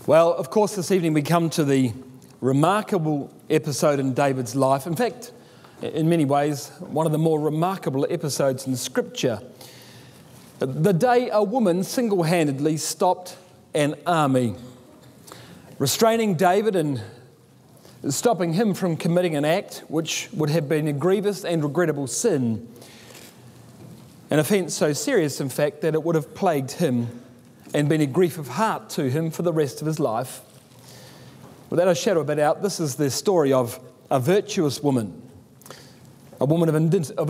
Well, of course, this evening we come to the remarkable episode in David's life. In fact, in many ways, one of the more remarkable episodes in Scripture. The day a woman single-handedly stopped an army, restraining David and stopping him from committing an act which would have been a grievous and regrettable sin. An offence so serious, in fact, that it would have plagued him and been a grief of heart to him for the rest of his life. Without a shadow of a doubt, this is the story of a virtuous woman, a woman of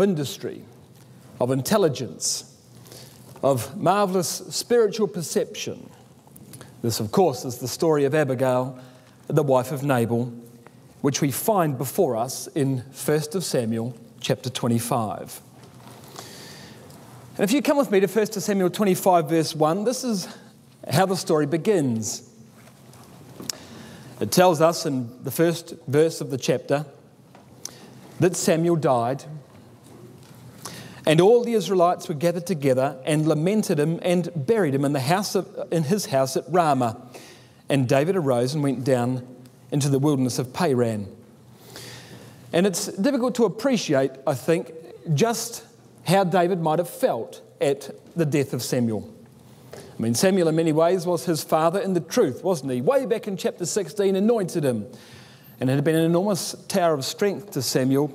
industry, of intelligence, of marvellous spiritual perception. This, of course, is the story of Abigail, the wife of Nabal, which we find before us in 1 Samuel chapter 25. And if you come with me to 1 Samuel 25 verse 1, this is how the story begins. It tells us in the first verse of the chapter that Samuel died, and all the Israelites were gathered together and lamented him and buried him in his house at Ramah. And David arose and went down into the wilderness of Paran. And it's difficult to appreciate, I think, just how David might have felt at the death of Samuel. I mean, Samuel in many ways was his father in the truth, wasn't he? Way back in chapter 16, anointed him. And it had been an enormous tower of strength to Samuel,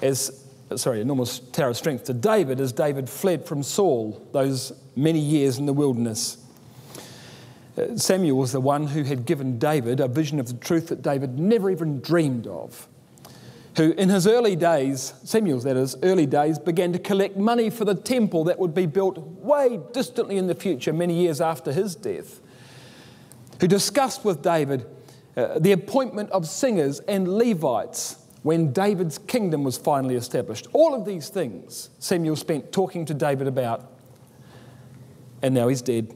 enormous tower of strength to David as David fled from Saul those many years in the wilderness. Samuel was the one who had given David a vision of the truth that David never even dreamed of, who in his early days, Samuel's that is, early days, began to collect money for the temple that would be built way distantly in the future, many years after his death, who discussed with David the appointment of singers and Levites when David's kingdom was finally established. All of these things Samuel spent talking to David about, and now he's dead.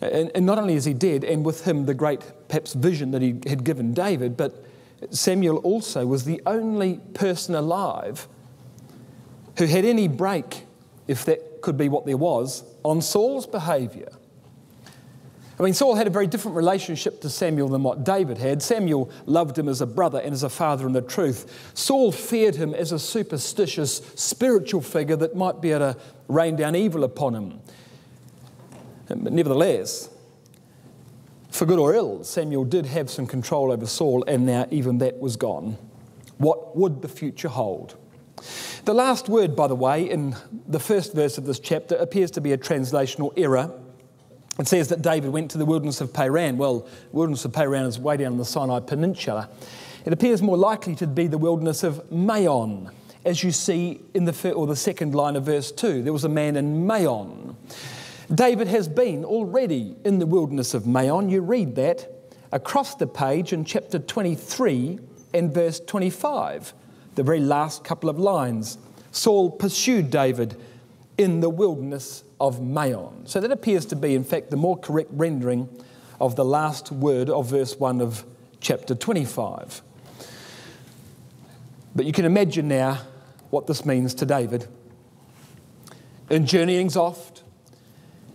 And not only is he dead, and with him the great, perhaps, vision that he had given David, but Samuel also was the only person alive who had any break, if that could be what there was, on Saul's behaviour. I mean, Saul had a very different relationship to Samuel than what David had. Samuel loved him as a brother and as a father in the truth. Saul feared him as a superstitious spiritual figure that might be able to rain down evil upon him. But nevertheless, for good or ill, Samuel did have some control over Saul, and now even that was gone. What would the future hold? The last word, by the way, in the first verse of this chapter appears to be a translational error. It says that David went to the wilderness of Paran. Well, the wilderness of Paran is way down in the Sinai Peninsula. It appears more likely to be the wilderness of Maon, as you see in the second line of verse 2. There was a man in Maon. David has been already in the wilderness of Maon. You read that across the page in chapter 23 and verse 25, the very last couple of lines. Saul pursued David in the wilderness of Maon. So that appears to be, in fact, the more correct rendering of the last word of verse 1 of chapter 25. But you can imagine now what this means to David. In journeyings oft,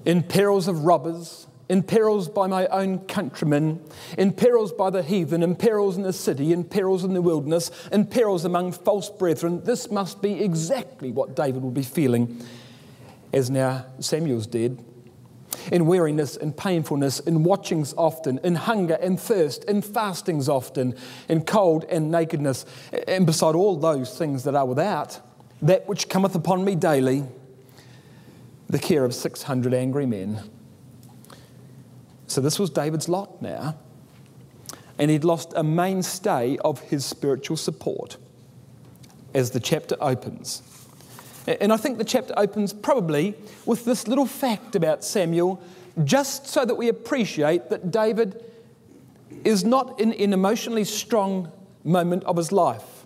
in perils of robbers, in perils by my own countrymen, in perils by the heathen, in perils in the city, in perils in the wilderness, in perils among false brethren. This must be exactly what David will be feeling as now Samuel's dead. In weariness and painfulness, in watchings often, in hunger and thirst, in fastings often, in cold and nakedness, and beside all those things that are without, that which cometh upon me daily, the care of 600 angry men. So this was David's lot now. And he'd lost a mainstay of his spiritual support as the chapter opens. And I think the chapter opens probably with this little fact about Samuel, just so that we appreciate that David is not in an emotionally strong moment of his life.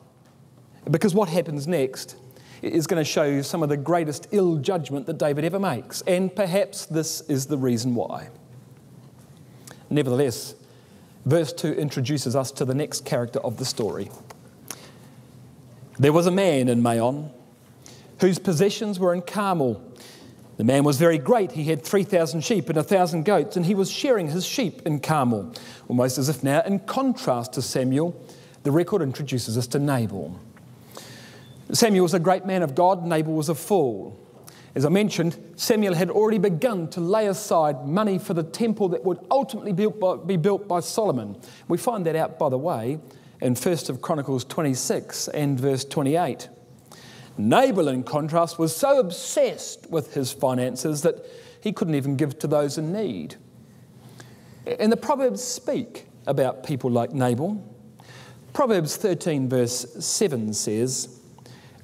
Because what happens next is going to show you some of the greatest ill judgment that David ever makes. And perhaps this is the reason why. Nevertheless, verse 2 introduces us to the next character of the story. There was a man in Maon whose possessions were in Carmel, The man was very great. He had 3,000 sheep and 1,000 goats, and he was shearing his sheep in Carmel. Almost as if now, in contrast to Samuel, the record introduces us to Nabal. Samuel was a great man of God. Nabal was a fool. As I mentioned, Samuel had already begun to lay aside money for the temple that would ultimately be built by Solomon. We find that out, by the way, in 1 Chronicles 26 and verse 28. Nabal, in contrast, was so obsessed with his finances that he couldn't even give to those in need. And the Proverbs speak about people like Nabal. Proverbs 13 verse 7 says,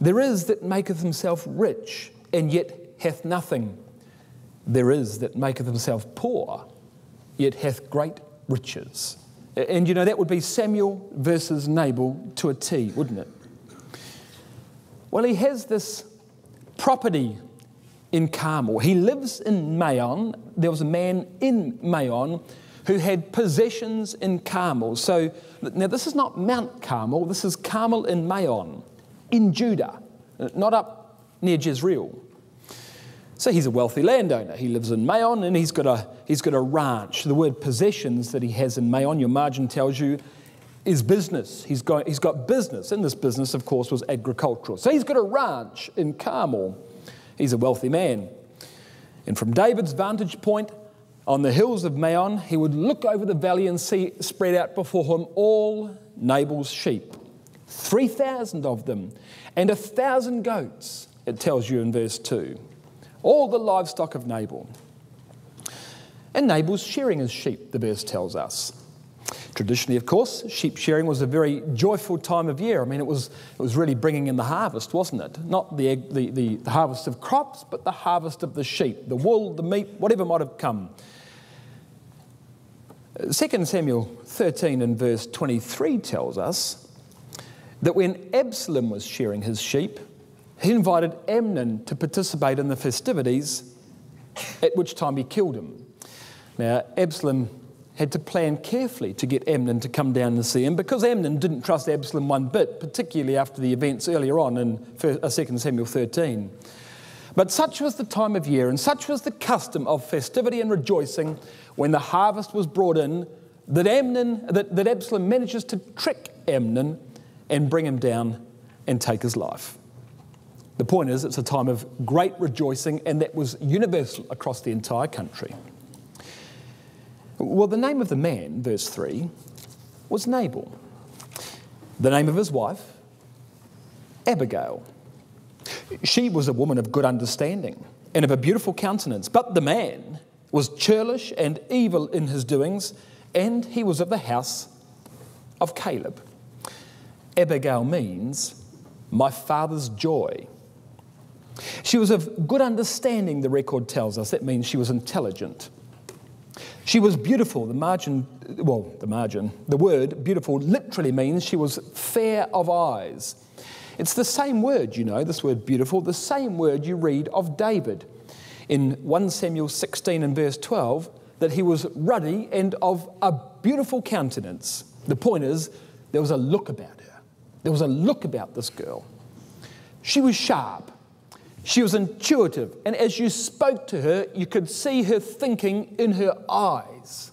"There is that maketh himself rich, and yet hath nothing. There is that maketh himself poor, yet hath great riches." And you know, that would be Samuel versus Nabal to a T, wouldn't it? Well, he has this property in Carmel. He lives in Maon. There was a man in Maon who had possessions in Carmel. So, now this is not Mount Carmel. This is Carmel in Maon, in Judah, not up near Jezreel. So he's a wealthy landowner. He lives in Maon, and he's got a ranch. The word possessions that he has in Maon, your margin tells you, is business. He's got business, and this business, of course, was agricultural. So he's got a ranch in Carmel. He's a wealthy man. And from David's vantage point on the hills of Maon, he would look over the valley and see spread out before him all Nabal's sheep, 3,000 of them, and 1,000 goats, it tells you in verse 2. All the livestock of Nabal. And Nabal's shearing his sheep, the verse tells us. Traditionally, of course, sheep shearing was a very joyful time of year. I mean, it was really bringing in the harvest, wasn't it? Not the harvest of crops, but the harvest of the sheep, the wool, the meat, whatever might have come. 2 Samuel 13 and verse 23 tells us that when Absalom was shearing his sheep, he invited Amnon to participate in the festivities, at which time he killed him. Now, Absalom had to plan carefully to get Amnon to come down and see him, because Amnon didn't trust Absalom one bit, particularly after the events earlier on in 2 Samuel 13. But such was the time of year, and such was the custom of festivity and rejoicing when the harvest was brought in, that Absalom manages to trick Amnon and bring him down and take his life. The point is, it's a time of great rejoicing, and that was universal across the entire country. Well, the name of the man, verse 3, was Nabal. The name of his wife, Abigail. She was a woman of good understanding and of a beautiful countenance, but the man was churlish and evil in his doings, and he was of the house of Caleb. Abigail means my father's joy. She was of good understanding, the record tells us. That means she was intelligent. She was beautiful. The word beautiful literally means she was fair of eyes. It's the same word, you know, this word beautiful, the same word you read of David in 1 Samuel 16 and verse 12, that he was ruddy and of a beautiful countenance. The point is, there was a look about her. There was a look about this girl. She was sharp. She was intuitive, and as you spoke to her, you could see her thinking in her eyes.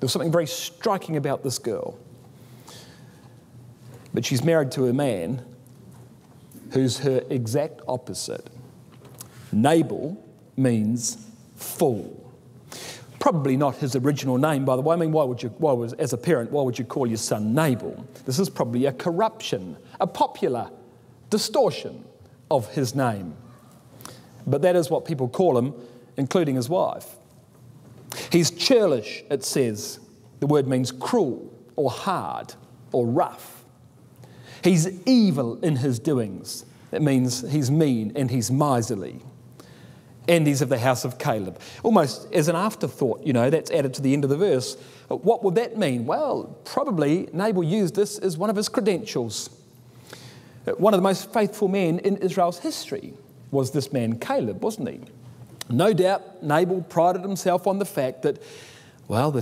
There was something very striking about this girl. But she's married to a man who's her exact opposite. Nabal means fool. Probably not his original name, by the way. I mean, as a parent, why would you call your son Nabal? This is probably a corruption, a popular distortion of his name. But that is what people call him, including his wife. He's churlish, it says. The word means cruel or hard or rough. He's evil in his doings. It means he's mean and he's miserly. And he's of the house of Caleb. Almost as an afterthought, you know, that's added to the end of the verse. What would that mean? Well, probably Nabal used this as one of his credentials. One of the most faithful men in Israel's history was this man Caleb, wasn't he? No doubt Nabal prided himself on the fact that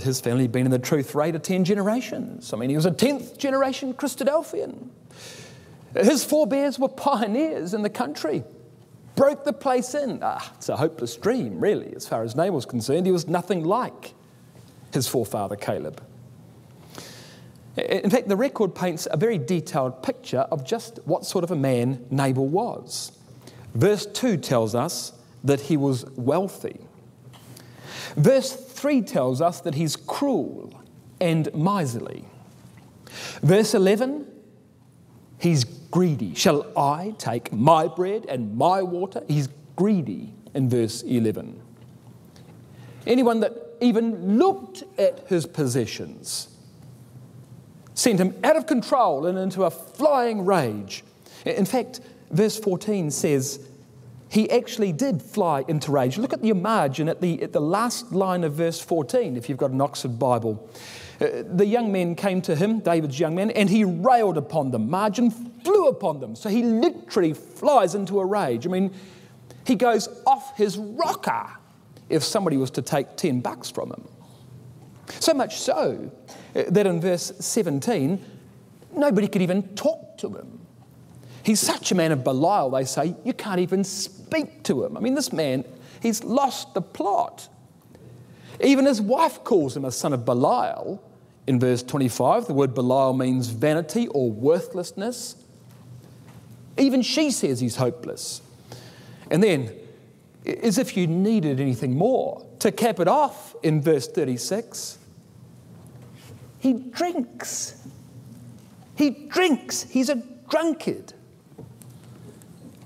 his family had been in the truth for 8 or 10 generations. I mean, he was a 10th generation Christadelphian. His forebears were pioneers in the country. broke the place in. It's a hopeless dream, really, as far as Nabal's concerned. He was nothing like his forefather Caleb. In fact, the record paints a very detailed picture of just what sort of a man Nabal was. Verse 2 tells us that he was wealthy. Verse 3 tells us that he's cruel and miserly. Verse 11, he's greedy. Shall I take my bread and my water? He's greedy in verse 11. Anyone that even looked at his possessions sent him out of control and into a flying rage. In fact, verse 14 says he actually did fly into rage. Look at your margin at the last line of verse 14, if you've got an Oxford Bible. The young men came to him, David's young men, and he railed upon them. Margin flew upon them. So he literally flies into a rage. I mean, he goes off his rocker if somebody was to take $10 from him. So much so that in verse 17, nobody could even talk to him. He's such a man of Belial, they say, you can't even speak to him. I mean, this man, he's lost the plot. Even his wife calls him a son of Belial. In verse 25, the word Belial means vanity or worthlessness. Even she says he's hopeless. And then, as if you needed anything more, to cap it off in verse 36, he drinks. He drinks. He's a drunkard.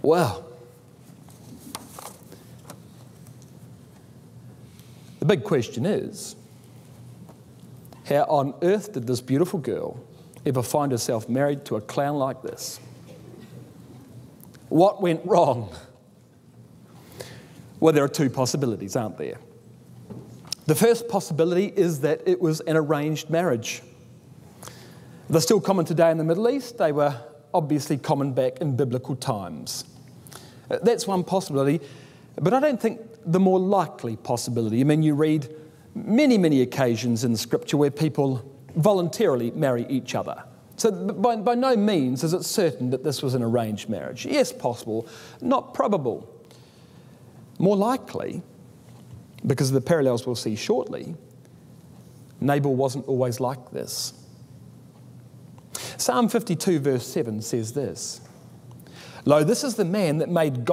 Well, the big question is, how on earth did this beautiful girl ever find herself married to a clown like this? What went wrong? Well, there are two possibilities, aren't there? The first possibility is that it was an arranged marriage. They're still common today in the Middle East. They were obviously common back in biblical times. That's one possibility, but I don't think the more likely possibility. I mean, you read many occasions in the Scripture where people voluntarily marry each other. So by no means is it certain that this was an arranged marriage. Yes, possible, not probable. More likely, because of the parallels we'll see shortly, Nabal wasn't always like this. Psalm 52 verse 7 says this, "Lo, this is the man that made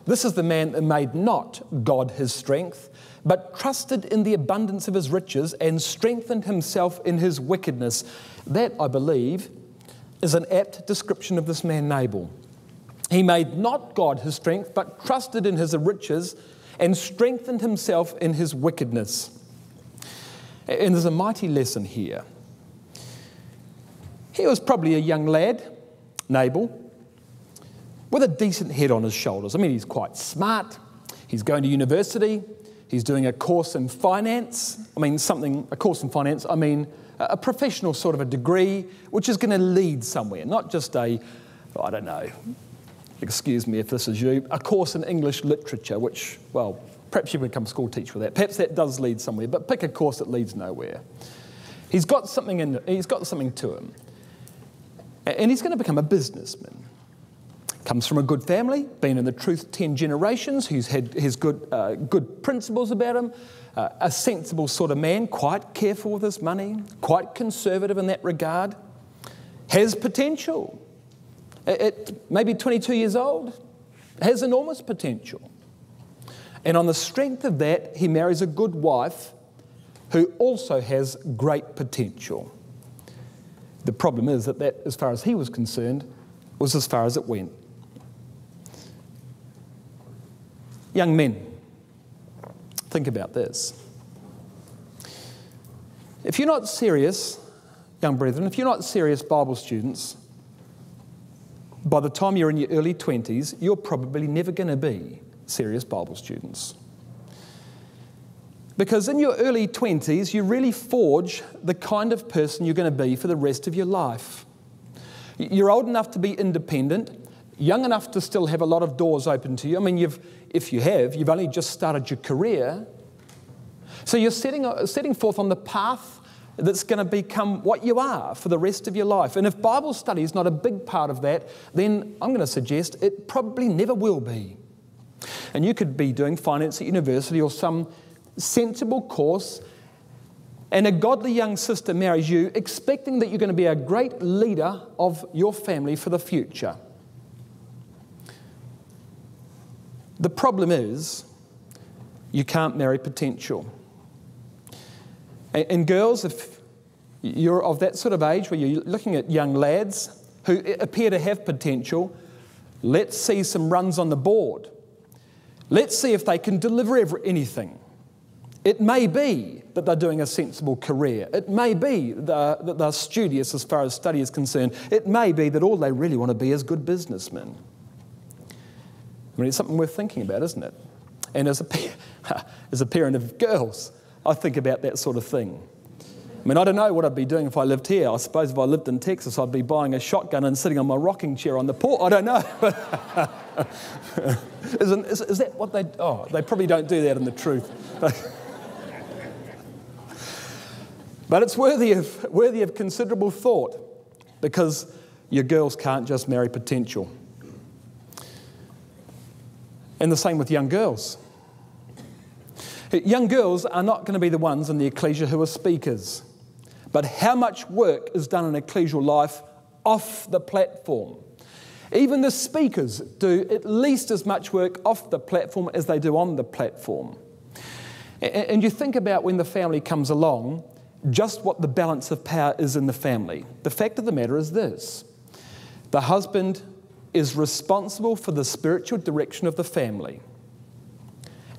this is the man that made not God his strength, but trusted in the abundance of his riches and strengthened himself in his wickedness." That, I believe, is an apt description of this man Nabal. He made not God his strength, but trusted in his riches and strengthened himself in his wickedness. And there's a mighty lesson here. He was probably a young lad, Nabal, with a decent head on his shoulders. I mean, he's quite smart. He's going to university. He's doing a course in finance. I mean a professional sort of a degree, which is going to lead somewhere, not just excuse me if this is you, a course in English literature, which, well, perhaps you become a school teacher with that. Perhaps that does lead somewhere, but pick a course that leads nowhere. He's got something to him. And he's going to become a businessman. Comes from a good family, been in the truth 10 generations, who's had his good principles about him, a sensible sort of man, quite careful with his money, quite conservative in that regard, has potential. At maybe 22 years old, has enormous potential. And on the strength of that, he marries a good wife who also has great potential. The problem is that, as far as he was concerned, was as far as it went. Young men, think about this. If you're not serious, young brethren, if you're not serious Bible students, by the time you're in your early 20s, you're probably never going to be serious Bible students. Because in your early 20s, you really forge the kind of person you're going to be for the rest of your life. You're old enough to be independent, young enough to still have a lot of doors open to you. I mean, if you've only just started your career. So you're setting forth on the path that's going to become what you are for the rest of your life. And if Bible study is not a big part of that, then I'm going to suggest it probably never will be. And you could be doing finance at university or some sensible course, and a godly young sister marries you expecting that you're going to be a great leader of your family for the future. The problem is you can't marry potential. And girls, if you're of that sort of age where you're looking at young lads who appear to have potential, let's see some runs on the board. Let's see if they can deliver anything. It may be that they're doing a sensible career. It may be that they're studious as far as study is concerned. It may be that all they really want to be is good businessmen. I mean, it's something worth thinking about, isn't it? And as a parent of girls, I think about that sort of thing. I mean, I don't know what I'd be doing if I lived here. I suppose if I lived in Texas, I'd be buying a shotgun and sitting on my rocking chair on the porch. I don't know. Is that what they... Oh, they probably don't do that in the truth. But it's worthy of considerable thought, because your girls can't just marry potential. And the same with young girls. Young girls are not going to be the ones in the ecclesia who are speakers. But how much work is done in ecclesial life off the platform? Even the speakers do at least as much work off the platform as they do on the platform. And you think about when the family comes along, just what the balance of power is in the family. The fact of the matter is this: the husband is responsible for the spiritual direction of the family.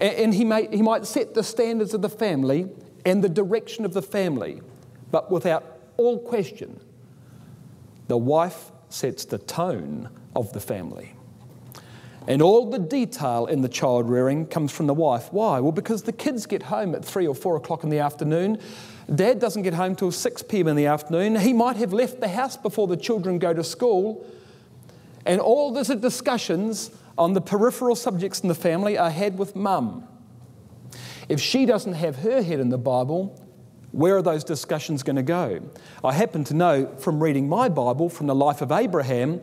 And he might set the standards of the family and the direction of the family, but without all question, the wife sets the tone of the family. And all the detail in the child rearing comes from the wife. Why? Well, because the kids get home at 3 or 4 o'clock in the afternoon. Dad doesn't get home till 6 p.m. in the afternoon. He might have left the house before the children go to school. And all these discussions on the peripheral subjects in the family are had with mum. If she doesn't have her head in the Bible, where are those discussions going to go? I happen to know from reading my Bible, from the life of Abraham,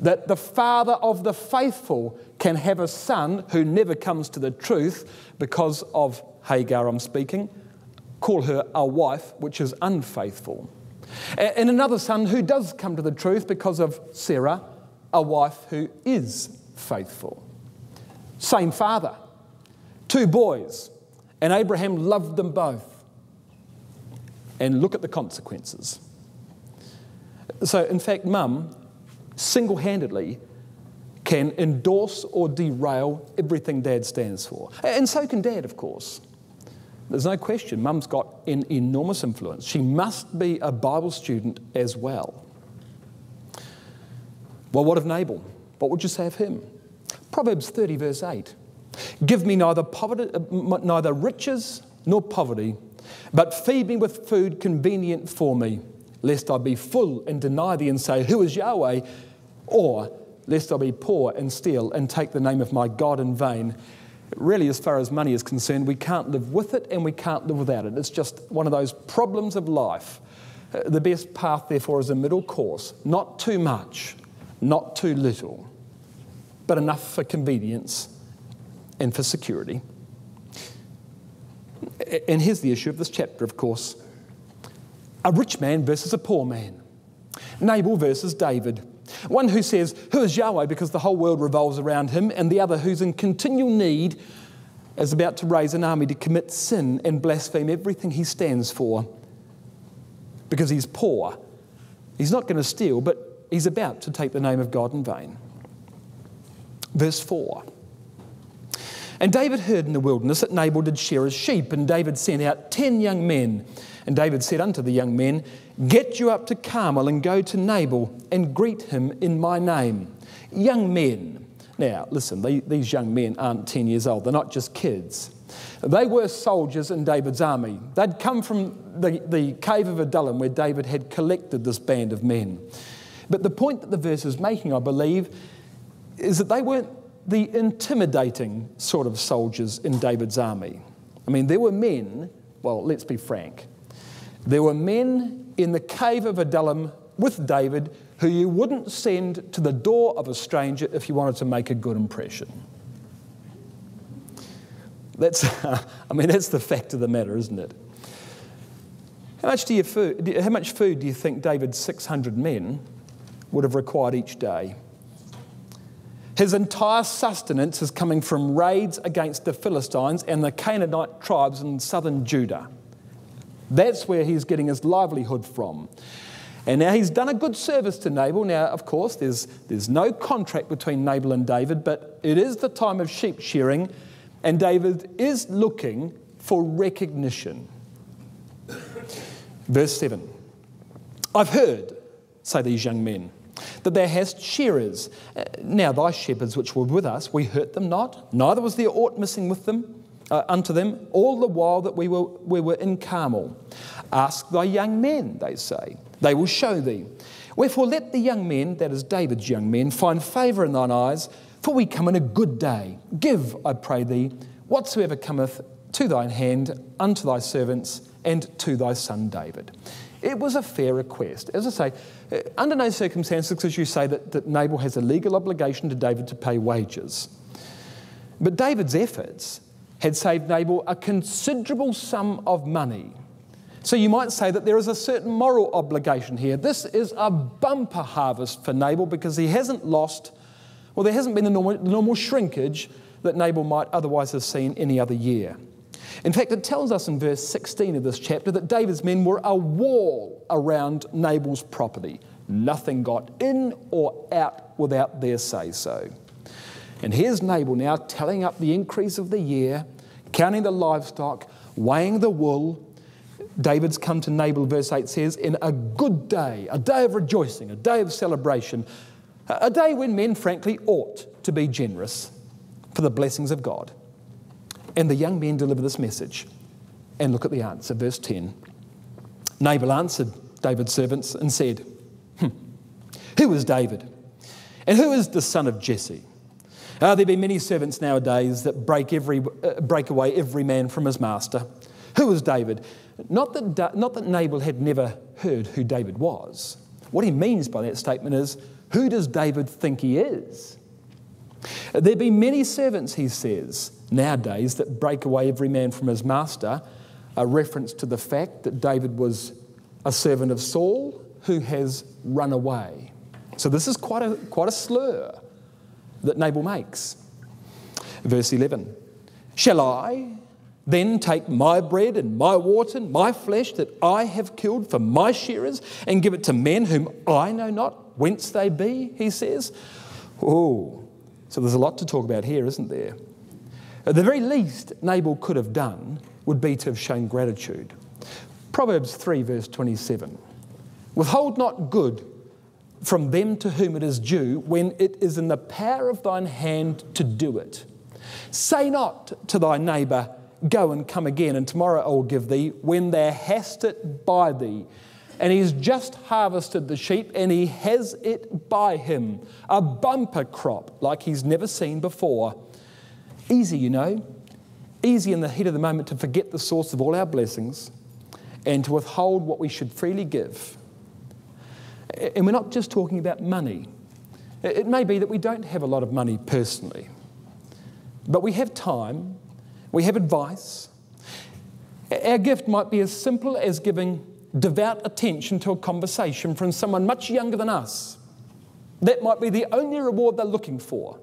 that the father of the faithful can have a son who never comes to the truth because of Hagar, I'm speaking, call her a wife, which is unfaithful. And another son who does come to the truth because of Sarah, a wife who is faithful. Same father, 2 boys, and Abraham loved them both. And look at the consequences. So, in fact, mum single-handedly can endorse or derail everything dad stands for. And so can dad, of course. There's no question, mum's got an enormous influence. She must be a Bible student as well. Well, what of Nabal? What would you say of him? Proverbs 30, verse 8. Give me neither riches nor poverty, but feed me with food convenient for me, lest I be full and deny thee and say, who is Yahweh? Or lest I be poor and steal and take the name of my God in vain. Really, as far as money is concerned, we can't live with it and we can't live without it. It's just one of those problems of life. The best path, therefore, is a middle course. Not too much, not too little, but enough for convenience and for security. And here's the issue of this chapter, of course. A rich man versus a poor man. Nabal versus David. One who says, who is Yahweh, because the whole world revolves around him, and the other who's in continual need, is about to raise an army to commit sin and blaspheme everything he stands for because he's poor. He's not going to steal, but he's about to take the name of God in vain. Verse 4. And David heard in the wilderness that Nabal did shear his sheep, and David sent out 10 young men. And David said unto the young men, get you up to Carmel and go to Nabal and greet him in my name. Young men. Now, listen, these young men aren't 10 years old. They're not just kids. They were soldiers in David's army. They'd come from the cave of Adullam where David had collected this band of men. But the point that the verse is making, I believe, is that they weren't the intimidating sort of soldiers in David's army. I mean, there were men, well, let's be frank, There were men in the cave of Adullam with David who you wouldn't send to the door of a stranger if you wanted to make a good impression. That's the fact of the matter, isn't it? How much food do you think David's 600 men would have required each day? His entire sustenance is coming from raids against the Philistines and the Canaanite tribes in southern Judah. That's where he's getting his livelihood from. And now he's done a good service to Nabal. Now, of course, there's no contract between Nabal and David, but it is the time of sheep shearing, and David is looking for recognition. Verse 7. I've heard, say these young men, that thou hast shearers. Now thy shepherds which were with us, we hurt them not, neither was there aught missing with them, unto them, all the while that we were in Carmel. Ask thy young men, they say, they will show thee. Wherefore let the young men, that is David's young men, find favour in thine eyes, for we come in a good day. Give, I pray thee, whatsoever cometh to thine hand unto thy servants and to thy son David. It was a fair request. As I say, under no circumstances could you say that Nabal has a legal obligation to David to pay wages. But David's efforts had saved Nabal a considerable sum of money. So you might say that there is a certain moral obligation here. This is a bumper harvest for Nabal because he hasn't lost, well, there hasn't been the normal shrinkage that Nabal might otherwise have seen any other year. In fact, it tells us in verse 16 of this chapter that David's men were a wall around Nabal's property. Nothing got in or out without their say-so. And here's Nabal now tallying up the increase of the year, counting the livestock, weighing the wool. David's come to Nabal, verse 8 says, in a good day, a day of rejoicing, a day of celebration, a day when men, frankly, ought to be generous for the blessings of God. And the young men deliver this message. And look at the answer, verse 10. Nabal answered David's servants and said, Who is David? And who is the son of Jesse? There be many servants nowadays that break away every man from his master. Who is David? Not that Nabal had never heard who David was. What he means by that statement is, who does David think he is? There be many servants, he says, nowadays that break away every man from his master, a reference to the fact that David was a servant of Saul who has run away. So this is quite a slur that Nabal makes. Verse 11, shall I then take my bread and my water and my flesh that I have killed for my shearers and give it to men whom I know not whence they be, he says. Oh, so there's a lot to talk about here, isn't there? At the very least Nabal could have done would be to have shown gratitude. Proverbs 3 verse 27. Withhold not good from them to whom it is due when it is in the power of thine hand to do it. Say not to thy neighbour, go and come again, and tomorrow I will give thee, when thou hast it by thee. And he's just harvested the sheep and he has it by him, a bumper crop like he's never seen before. Easy, you know, easy in the heat of the moment to forget the source of all our blessings and to withhold what we should freely give. And we're not just talking about money. It may be that we don't have a lot of money personally, but we have time, we have advice. Our gift might be as simple as giving devout attention to a conversation from someone much younger than us. That might be the only reward they're looking for,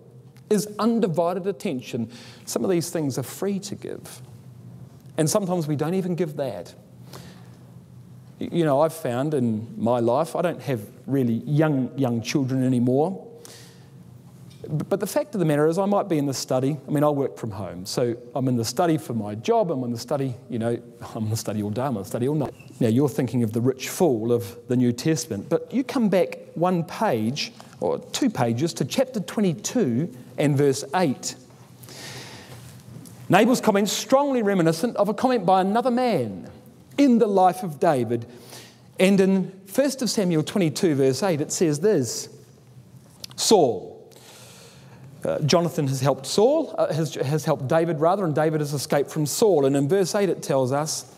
is undivided attention. Some of these things are free to give, and sometimes we don't even give that. You know, I've found in my life, I don't have really young children anymore, but the fact of the matter is I might be in the study. I mean, I work from home, so I'm in the study for my job. I'm in the study, you know, I'm in the study all day, I'm in the study all night. Now, you're thinking of the rich fool of the New Testament, but you come back one page, or 2 pages, to chapter 22 and verse 8. Nabal's comment is strongly reminiscent of a comment by another man in the life of David. And in 1 Samuel 22 verse 8 it says this, Saul, Jonathan has helped has helped David rather, and David has escaped from Saul. And in verse 8 it tells us,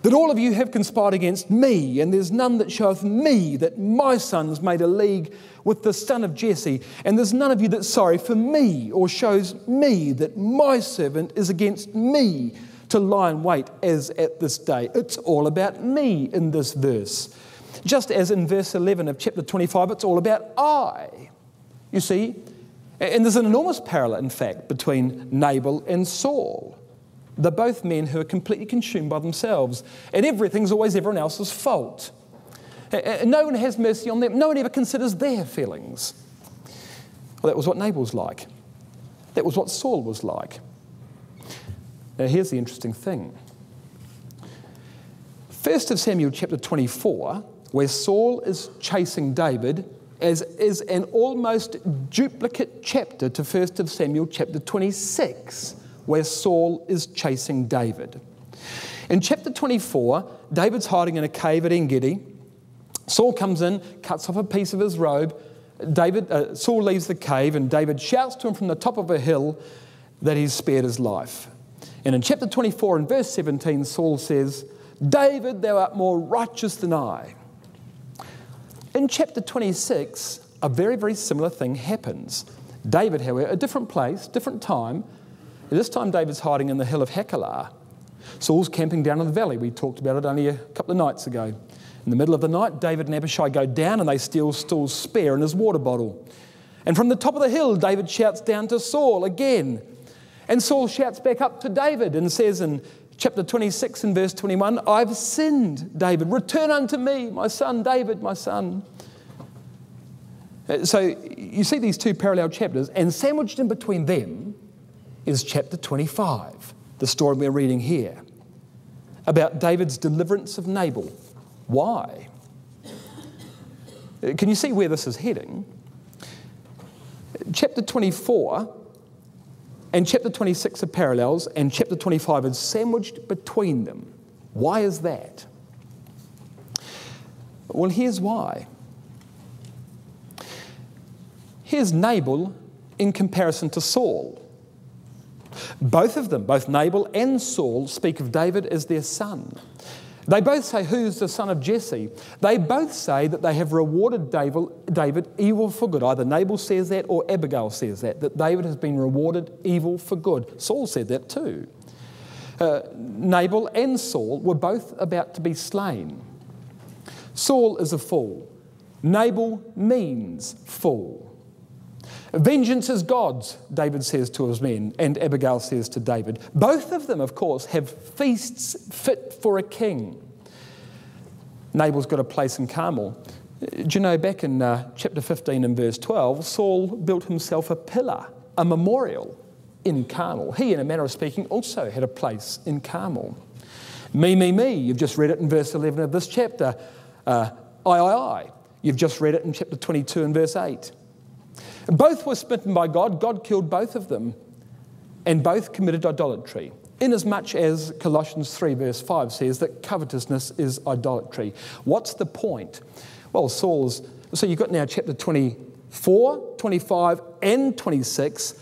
that all of you have conspired against me, and there's none that showeth me that my son's made a league with the son of Jesse, and there's none of you that's sorry for me, or shows me that my servant is against me to lie in wait as at this day. It's all about me in this verse. Just as in verse 11 of chapter 25, it's all about I. You see, and there's an enormous parallel, in fact, between Nabal and Saul. They're both men who are completely consumed by themselves, and everything's always everyone else's fault. And no one has mercy on them. No one ever considers their feelings. Well, that was what Nabal's like. That was what Saul was like. Now, here's the interesting thing. 1 Samuel chapter 24, where Saul is chasing David, is an almost duplicate chapter to 1 Samuel chapter 26, where Saul is chasing David. In chapter 24, David's hiding in a cave at En-Gedi. Saul comes in, cuts off a piece of his robe. Saul leaves the cave, and David shouts to him from the top of a hill that he's spared his life. And in chapter 24 and verse 17, Saul says, "David, thou art more righteous than I." In chapter 26, a very, very similar thing happens. David, however, a different place, different time. This time David's hiding in the hill of Hachilah. Saul's camping down in the valley. We talked about it only a couple of nights ago. In the middle of the night, David and Abishai go down and they steal Saul's spear and his water bottle. And from the top of the hill, David shouts down to Saul again. And Saul shouts back up to David and says in chapter 26 and verse 21, "I've sinned, David. Return unto me, my son, David, my son." So you see these two parallel chapters, and sandwiched in between them is chapter 25, the story we're reading here, about David's deliverance of Nabal. Why? Can you see where this is heading? Chapter 24 and chapter 26 are parallels, and chapter 25 is sandwiched between them. Why is that? Well, here's why. Here's Nabal in comparison to Saul. Both of them, both Nabal and Saul, speak of David as their son. They both say, "Who's the son of Jesse?" They both say that they have rewarded David evil for good. Either Nabal says that or Abigail says that David has been rewarded evil for good. Saul said that too. Nabal and Saul were both about to be slain. Saul is a fool. Nabal means fool. Vengeance is God's, David says to his men, and Abigail says to David. Both of them, of course, have feasts fit for a king. Nabal's got a place in Carmel. Do you know, back in chapter 15 and verse 12, Saul built himself a pillar, a memorial in Carmel. He, in a manner of speaking, also had a place in Carmel. Me, you've just read it in verse 11 of this chapter. I. You've just read it in chapter 22 and verse 8. Both were smitten by God. God killed both of them, and both committed idolatry, inasmuch as Colossians 3 verse 5 says that covetousness is idolatry. What's the point? Well, so you've got now chapter 24, 25 and 26,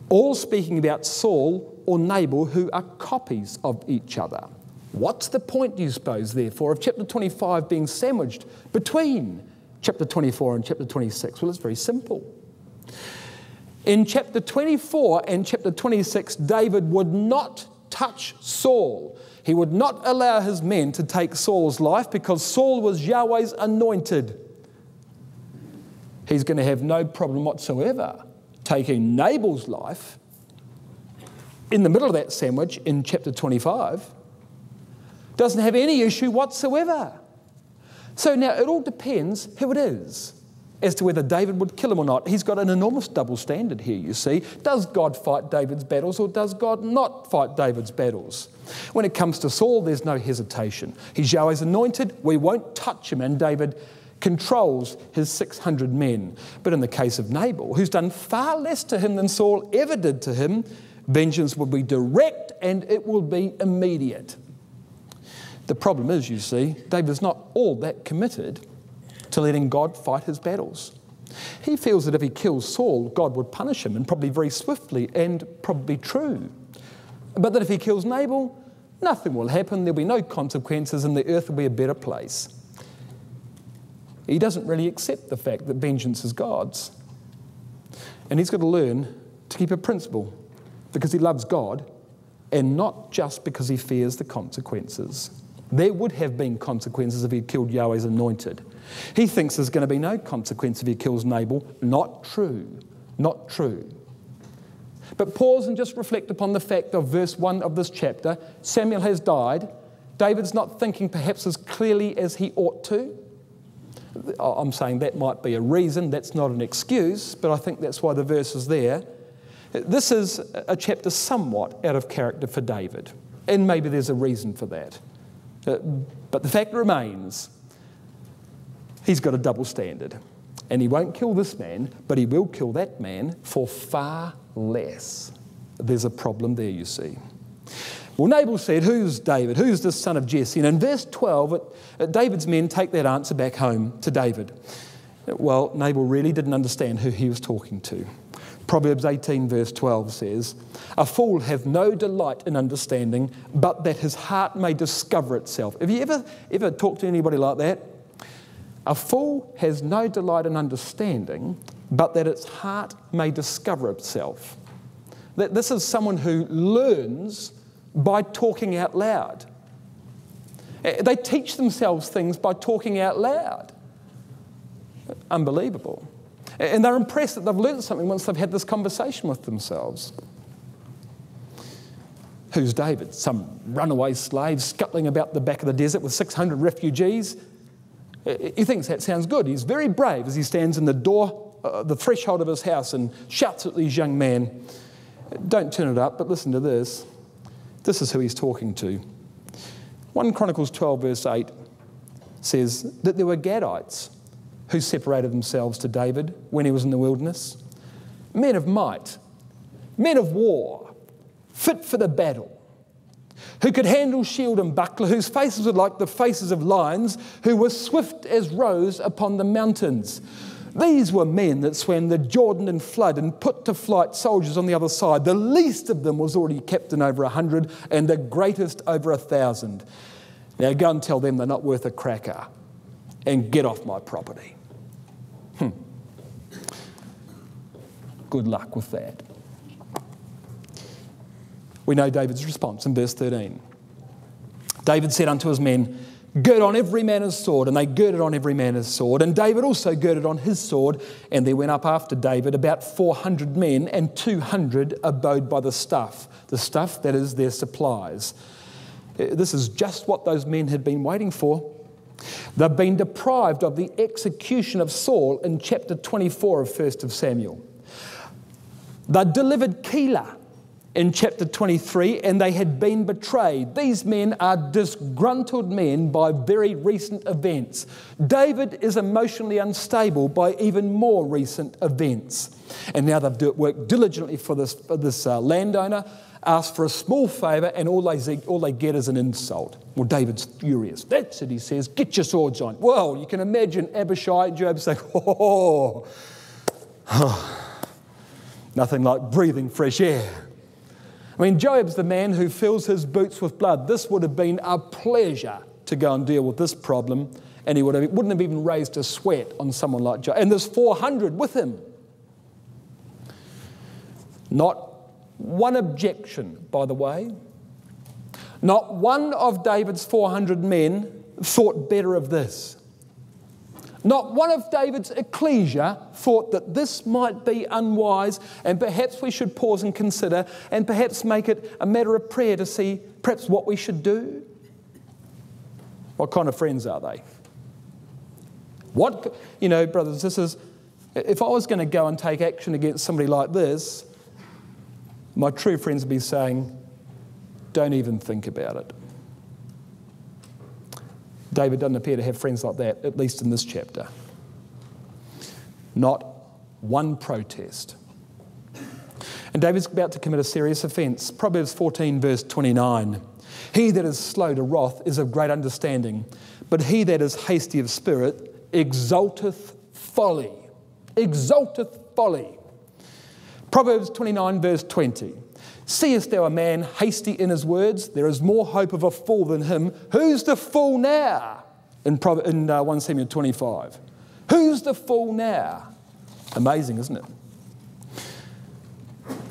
all speaking about Saul or Nabal, who are copies of each other. What's the point, do you suppose, therefore, of chapter 25 being sandwiched between chapter 24 and chapter 26? Well, it's very simple. In chapter 24 and chapter 26, David would not touch Saul. He would not allow his men to take Saul's life because Saul was Yahweh's anointed. He's going to have no problem whatsoever taking Nabal's life in the middle of that sandwich in chapter 25. Doesn't have any issue whatsoever. So now it all depends who it is as to whether David would kill him or not. He's got an enormous double standard here, you see. Does God fight David's battles or does God not fight David's battles? When it comes to Saul, there's no hesitation. He's Yahweh's anointed. We won't touch him, and David controls his 600 men. But in the case of Nabal, who's done far less to him than Saul ever did to him, vengeance will be direct and it will be immediate. The problem is, you see, David's not all that committed to letting God fight his battles. He feels that if he kills Saul, God would punish him, and probably very swiftly, and probably true. But that if he kills Nabal, Nothing will happen. There'll be no consequences and the earth will be a better place. He doesn't really accept the fact that vengeance is God's. And he's got to learn to keep a principle because he loves God and not just because he fears the consequences. There would have been consequences if he killed Yahweh's anointed. He thinks there's going to be no consequence if he kills Nabal. Not true. Not true. But pause and just reflect upon the fact of verse 1 of this chapter. Samuel has died. David's not thinking perhaps as clearly as he ought to. I'm saying that might be a reason. That's not an excuse, but I think that's why the verse is there. This is a chapter somewhat out of character for David, and maybe there's a reason for that. But the fact remains, he's got a double standard. And he won't kill this man, but he will kill that man for far less. There's a problem there, you see. Well, Nabal said, who's David? Who's the son of Jesse? And in verse 12, David's men take that answer back home to David. Well, Nabal really didn't understand who he was talking to. Proverbs 18 verse 12 says, a fool hath no delight in understanding, but that his heart may discover itself. Have you ever talked to anybody like that? A fool has no delight in understanding, but that its heart may discover itself. That this is someone who learns by talking out loud. They teach themselves things by talking out loud. Unbelievable. And they're impressed that they've learned something once they've had this conversation with themselves. Who's David? Some runaway slave scuttling about the back of the desert with 600 refugees? He thinks that sounds good. He's very brave as he stands in the door, the threshold of his house and shouts at these young men. Don't turn it up, but listen to this. This is who he's talking to. 1 Chronicles 12 verse 8 says that there were Gadites who separated themselves to David when he was in the wilderness. Men of might, men of war, fit for the battle, who could handle shield and buckler, whose faces were like the faces of lions, who were swift as roes upon the mountains. These were men that swam the Jordan in flood and put to flight soldiers on the other side. The least of them was already captain over 100 and the greatest over 1,000. Now go and tell them they're not worth a cracker and get off my property. Good luck with that. We know David's response in verse 13. David said unto his men, gird on every man his sword. And they girded on every man his sword. And David also girded on his sword. And there went up after David about 400 men, and 200 abode by the stuff. The stuff, that is their supplies. This is just what those men had been waiting for. They've been deprived of the execution of Saul in chapter 24 of 1 Samuel. They delivered Keilah in chapter 23, and they had been betrayed. These men are disgruntled men by very recent events. David is emotionally unstable by even more recent events. And now they've worked diligently for this landowner, asked for a small favour, and all they get is an insult. Well, David's furious. That's it, he says. Get your swords on. Well, you can imagine Abishai and Joab saying, nothing like breathing fresh air. I mean, Joab's the man who fills his boots with blood. This would have been a pleasure to go and deal with this problem, and he wouldn't have even raised a sweat on someone like Joab. And there's 400 with him. Not one objection, by the way. Not one of David's 400 men thought better of this. Not one of David's ecclesia thought that this might be unwise and perhaps we should pause and consider and perhaps make it a matter of prayer to see perhaps what we should do. What kind of friends are they? Brothers, this is, if I was going to go and take action against somebody like this, my true friends would be saying, don't even think about it. David doesn't appear to have friends like that, at least in this chapter. Not one protest. And David's about to commit a serious offence. Proverbs 14 verse 29. He that is slow to wrath is of great understanding, but he that is hasty of spirit exalteth folly. Exalteth folly. Proverbs 29 verse 20. Seest thou a man hasty in his words? There is more hope of a fool than him. Who's the fool now? In 1 Samuel 25. Who's the fool now? Amazing, isn't it?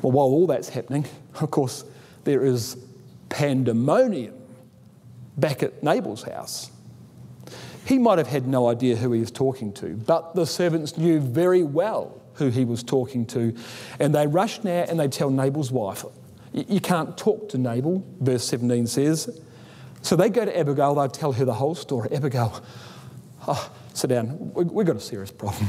Well, while all that's happening, of course, there is pandemonium back at Nabal's house. He might have had no idea who he was talking to, but the servants knew very well who he was talking to. And they rush now and they tell Nabal's wife, you can't talk to Nabal, verse 17 says. So they go to Abigail, they'll tell her the whole story. Abigail, sit down, we've got a serious problem.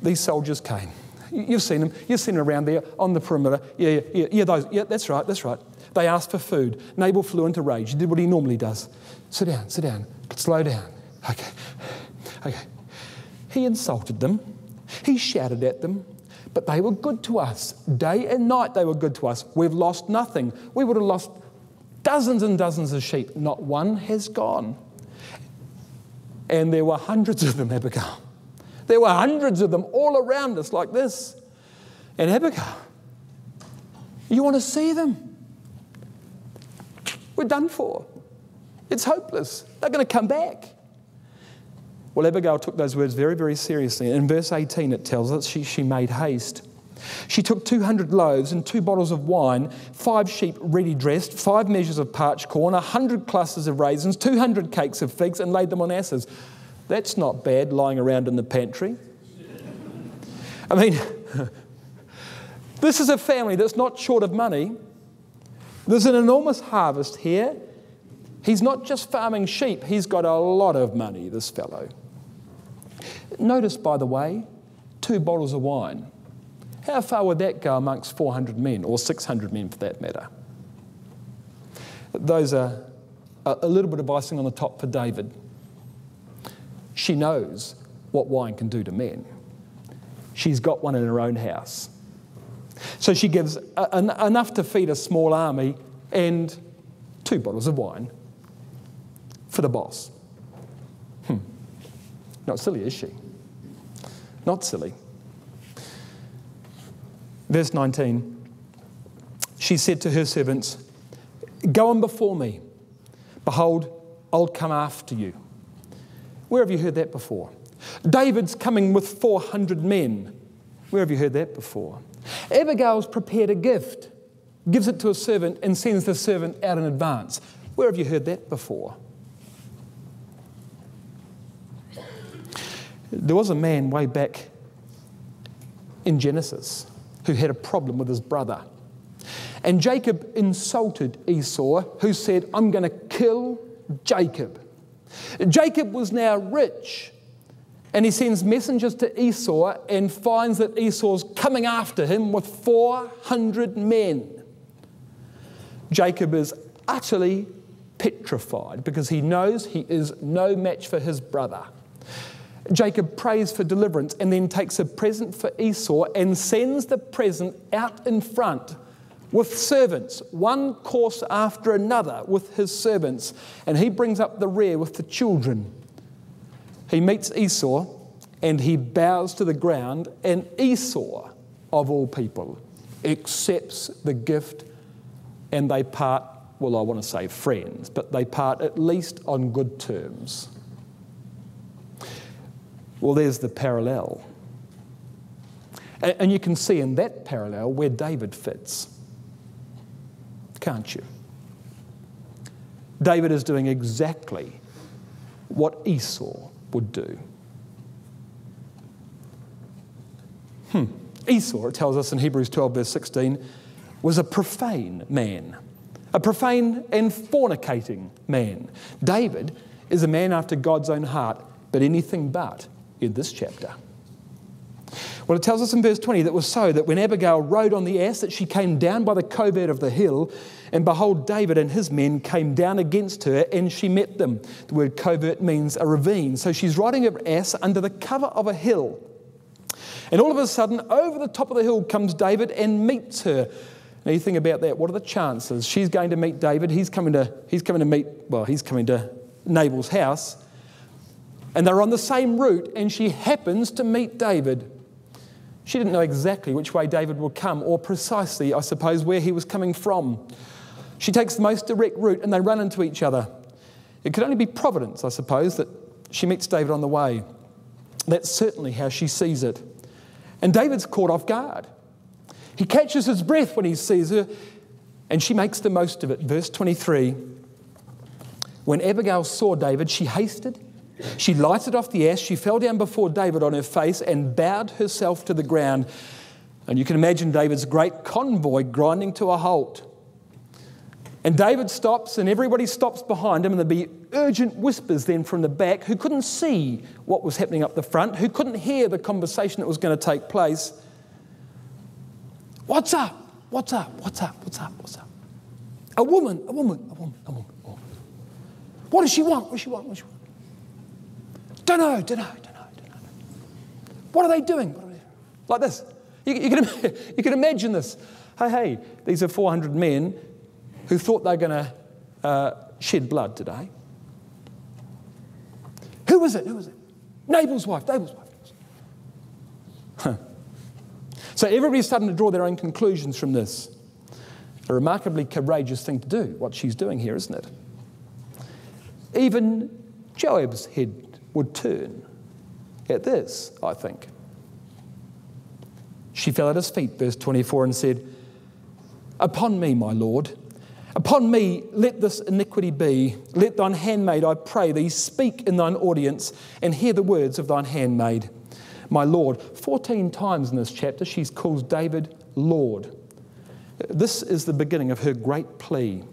These soldiers came. You've seen them around there on the perimeter. Yeah, that's right. They asked for food. Nabal flew into rage. He did what he normally does. Sit down, slow down. Okay. He insulted them. He shouted at them. But they were good to us. Day and night they were good to us. We've lost nothing. We would have lost dozens and dozens of sheep. Not one has gone. And there were hundreds of them, Abigail. There were hundreds of them all around us like this. And Abigail, you want to see them? We're done for. It's hopeless. They're going to come back. Well, Abigail took those words very, very seriously. In verse 18 it tells us she made haste. She took 200 loaves and 2 bottles of wine, 5 sheep ready dressed, 5 measures of parched corn, 100 clusters of raisins, 200 cakes of figs, and laid them on asses. That's not bad, lying around in the pantry. I mean, this is a family that's not short of money. There's an enormous harvest here. He's not just farming sheep, he's got a lot of money, this fellow. Notice, by the way, 2 bottles of wine. How far would that go amongst 400 men, or 600 men for that matter? Those are a little bit of icing on the top for David. She knows what wine can do to men. She's got one in her own house. So she gives enough to feed a small army and 2 bottles of wine for the boss. Not silly, is she? Not silly. Verse 19, she said to her servants, go on before me. Behold, I'll come after you. Where have you heard that before? David's coming with 400 men. Where have you heard that before? Abigail's prepared a gift, gives it to a servant and sends the servant out in advance. Where have you heard that before? There was a man way back in Genesis who had a problem with his brother. And Jacob insulted Esau, who said, I'm going to kill Jacob. Jacob was now rich, and he sends messengers to Esau and finds that Esau's coming after him with 400 men. Jacob is utterly petrified because he knows he is no match for his brother. Jacob prays for deliverance and then takes a present for Esau and sends the present out in front with servants, one course after another with his servants, and he brings up the rear with the children. He meets Esau and he bows to the ground, and Esau, of all people, accepts the gift, and they part, well, I want to say friends, but they part at least on good terms. Well, there's the parallel. And you can see in that parallel where David fits. Can't you? David is doing exactly what Esau would do. Esau, it tells us in Hebrews 12 verse 16, was a profane man. A profane and fornicating man. David is a man after God's own heart, but anything but in this chapter. Well, it tells us in verse 20 that it was so that when Abigail rode on the ass, that she came down by the covert of the hill, and behold, David and his men came down against her, and she met them. The word covert means a ravine. So she's riding her ass under the cover of a hill. And all of a sudden, over the top of the hill comes David and meets her. Now you think about that. What are the chances? She's going to meet David. He's coming to Nabal's house. And they're on the same route, and she happens to meet David. She didn't know exactly which way David would come, or precisely, I suppose, where he was coming from. She takes the most direct route and they run into each other. It could only be providence, I suppose, that she meets David on the way. That's certainly how she sees it. And David's caught off guard. He catches his breath when he sees her, and she makes the most of it. Verse 23, when Abigail saw David, she hasted. She lighted off the ash. She fell down before David on her face and bowed herself to the ground. And you can imagine David's great convoy grinding to a halt. And David stops, and everybody stops behind him, and there'll be urgent whispers then from the back, who couldn't see what was happening up the front, who couldn't hear the conversation that was going to take place. What's up? What's up? What's up? What's up? What's up? A woman. What does she want? What does she want? What does she want? Don't know. What are they doing? Like this. You can imagine this. Hey, these are 400 men who thought they were going to shed blood today. Who was it? Nabal's wife. Huh. So everybody's starting to draw their own conclusions from this. A remarkably courageous thing to do, what she's doing here, isn't it? Even Joab's head would turn at this, I think. She fell at his feet, verse 24, and said, "Upon me, my Lord, upon me let this iniquity be. Let thine handmaid, I pray thee, speak in thine audience and hear the words of thine handmaid. My Lord." 14 times in this chapter she calls David Lord. This is the beginning of her great plea.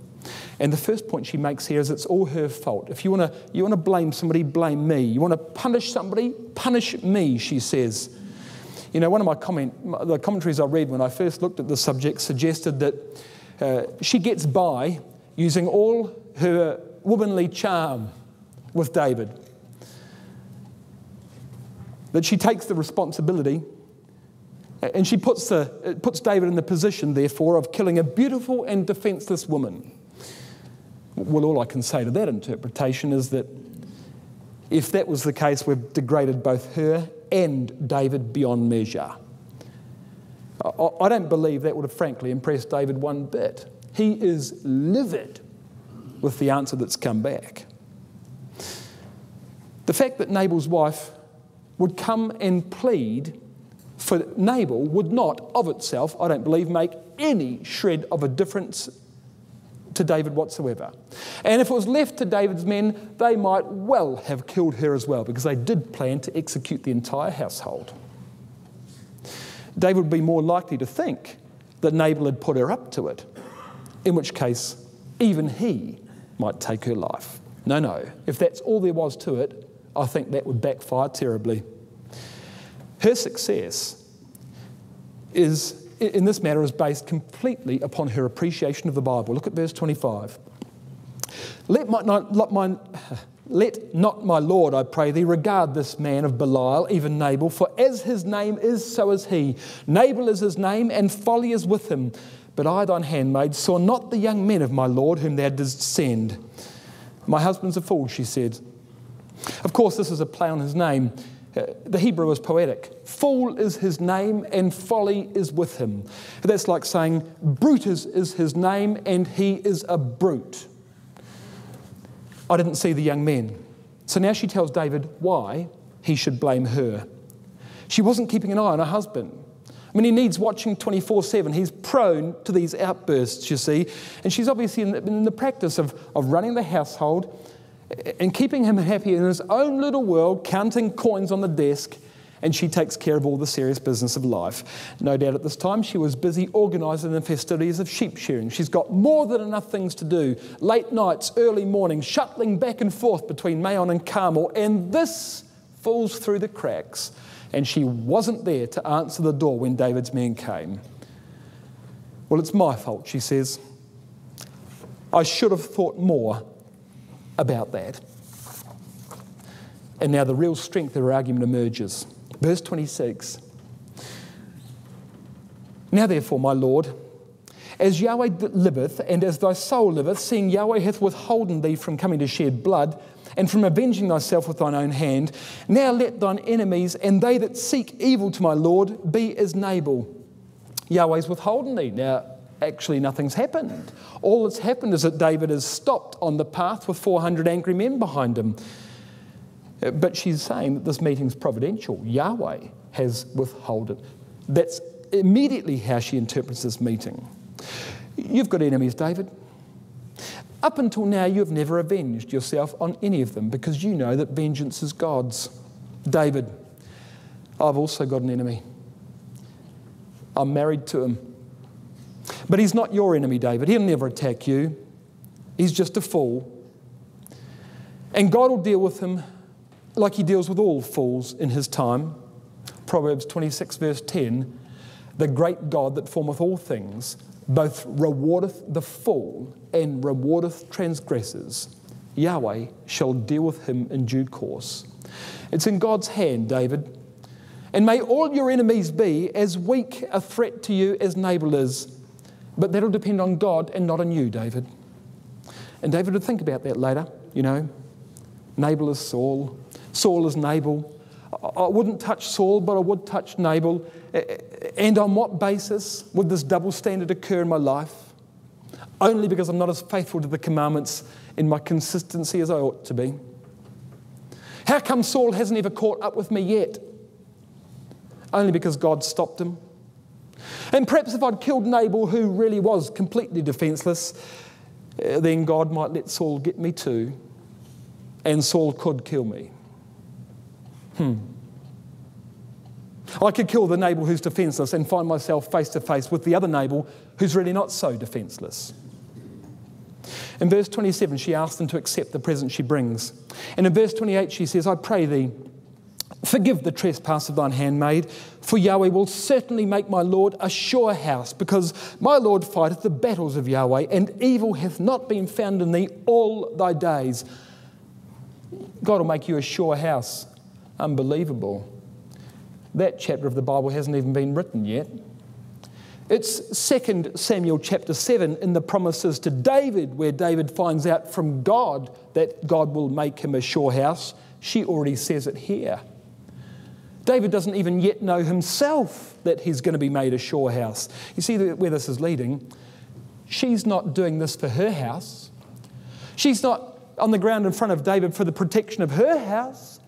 And the first point she makes here is it's all her fault. If you want to blame somebody, blame me. You want to punish somebody, punish me, she says. You know, one of the commentaries I read when I first looked at the subject suggested that she gets by using all her womanly charm with David. That she takes the responsibility and she puts David in the position, therefore, of killing a beautiful and defenceless woman. Well, all I can say to that interpretation is that if that was the case, we've degraded both her and David beyond measure. I don't believe that would have frankly impressed David one bit. He is livid with the answer that's come back. The fact that Nabal's wife would come and plead for Nabal would not, of itself, I don't believe, make any shred of a difference to David whatsoever. And if it was left to David's men, they might well have killed her as well, because they did plan to execute the entire household. David would be more likely to think that Nabal had put her up to it, in which case even he might take her life. No, if that's all there was to it, I think that would backfire terribly. Her success in this matter is based completely upon her appreciation of the Bible. Look at verse 25. Let not my Lord, I pray thee, regard this man of Belial, even Nabal, for as his name is, so is he. Nabal is his name, and folly is with him. But I, thine handmaid, saw not the young men of my Lord whom thou didst send. My husband's a fool, she said. Of course, this is a play on his name. The Hebrew is poetic. Fool is his name and folly is with him. That's like saying Brutus is his name and he is a brute. I didn't see the young men. So now she tells David why he should blame her. She wasn't keeping an eye on her husband. I mean, he needs watching 24/7. He's prone to these outbursts, you see. And she's obviously in the practice of running the household and keeping him happy in his own little world, counting coins on the desk, and she takes care of all the serious business of life. No doubt at this time she was busy organising the festivities of sheep shearing. She's got more than enough things to do. Late nights, early mornings, shuttling back and forth between Maon and Carmel, and this falls through the cracks. And she wasn't there to answer the door when David's men came. Well, it's my fault, she says. I should have thought more about that. And now the real strength of her argument emerges. Verse 26. Now therefore, my Lord, As Yahweh liveth, and as thy soul liveth, seeing Yahweh hath withholden thee from coming to shed blood, and from avenging thyself with thine own hand, now let thine enemies and they that seek evil to my Lord be as Nabal. Yahweh's withholden thee. Now, actually nothing's happened. All that's happened is that David has stopped on the path with 400 angry men behind him. But she's saying that this meeting's providential. Yahweh has withheld it. That's immediately how she interprets this meeting. You've got enemies, David. Up until now, you have never avenged yourself on any of them because you know that vengeance is God's. David, I've also got an enemy. I'm married to him. But he's not your enemy, David. He'll never attack you. He's just a fool. And God will deal with him like he deals with all fools in his time. Proverbs 26 verse 10, the great God that formeth all things, both rewardeth the fool and rewardeth transgressors. Yahweh shall deal with him in due course. It's in God's hand, David. And may all your enemies be as weak a threat to you as Nabal is. But that'll depend on God and not on you, David. And David would think about that later, you know. Nabal is Saul. Saul is Nabal. I wouldn't touch Saul, but I would touch Nabal. And on what basis would this double standard occur in my life? Only because I'm not as faithful to the commandments in my consistency as I ought to be. How come Saul hasn't ever caught up with me yet? Only because God stopped him. And perhaps if I'd killed Nabal, who really was completely defenceless, then God might let Saul get me too. And Saul could kill me. I could kill the Nabal who's defenceless and find myself face to face with the other Nabal who's really not so defenceless. In verse 27, she asks him to accept the present she brings. And in verse 28, she says, I pray thee, forgive the trespass of thine handmaid, for Yahweh will certainly make my Lord a sure house, because my Lord fighteth the battles of Yahweh, and evil hath not been found in thee all thy days. God will make you a sure house. Unbelievable. That chapter of the Bible hasn't even been written yet. It's 2 Samuel chapter 7 in the promises to David, where David finds out from God that God will make him a sure house. She already says it here. David doesn't even yet know himself that he's going to be made a sure house. You see where this is leading? She's not doing this for her house. She's not on the ground in front of David for the protection of her house.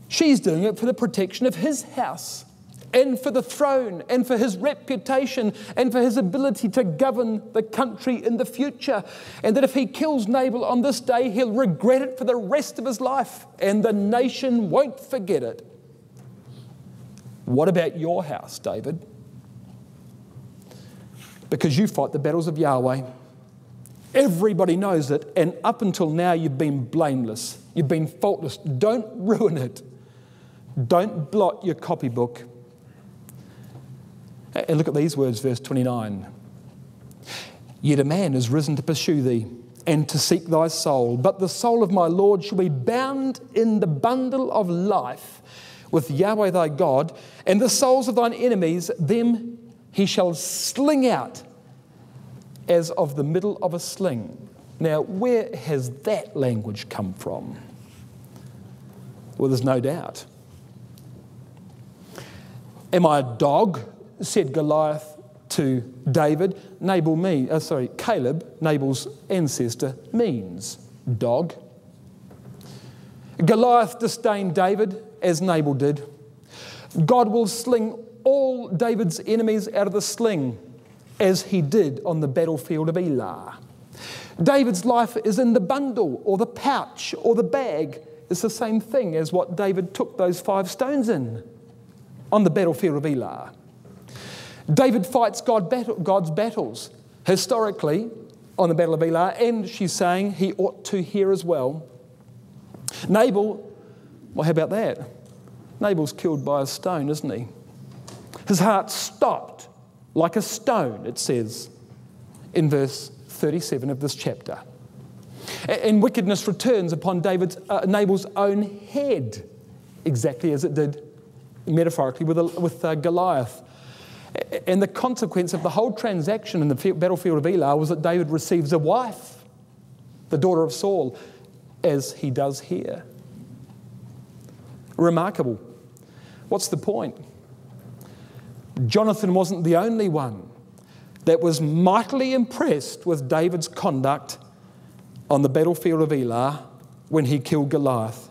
She's doing it for the protection of his house and for the throne and for his reputation and for his ability to govern the country in the future. And that if he kills Nabal on this day, he'll regret it for the rest of his life and the nation won't forget it. What about your house, David? Because you fight the battles of Yahweh. Everybody knows it, and up until now you've been blameless. You've been faultless. Don't ruin it. Don't blot your copybook. And look at these words, verse 29. Yet a man is risen to pursue thee and to seek thy soul, but the soul of my Lord shall be bound in the bundle of life with Yahweh thy God, and the souls of thine enemies, them he shall sling out as of the middle of a sling. Now, where has that language come from? Well, there's no doubt. Am I a dog? Said Goliath to David. Caleb, Nabal's ancestor, means dog. Goliath disdained David as Nabal did. God will sling all David's enemies out of the sling as he did on the battlefield of Elah. David's life is in the bundle or the pouch or the bag. It's the same thing as what David took those 5 stones in on the battlefield of Elah. David fights God's battles historically on the battle of Elah, and she's saying he ought to here as well. Nabal, well, how about that? Nabal's killed by a stone, isn't he? His heart stopped like a stone, it says in verse 37 of this chapter. And wickedness returns upon Nabal's own head, exactly as it did metaphorically with Goliath. And the consequence of the whole transaction in the battlefield of Elah was that David receives a wife, the daughter of Saul, as he does here. Remarkable. What's the point? Jonathan wasn't the only one that was mightily impressed with David's conduct on the battlefield of Elah when he killed Goliath.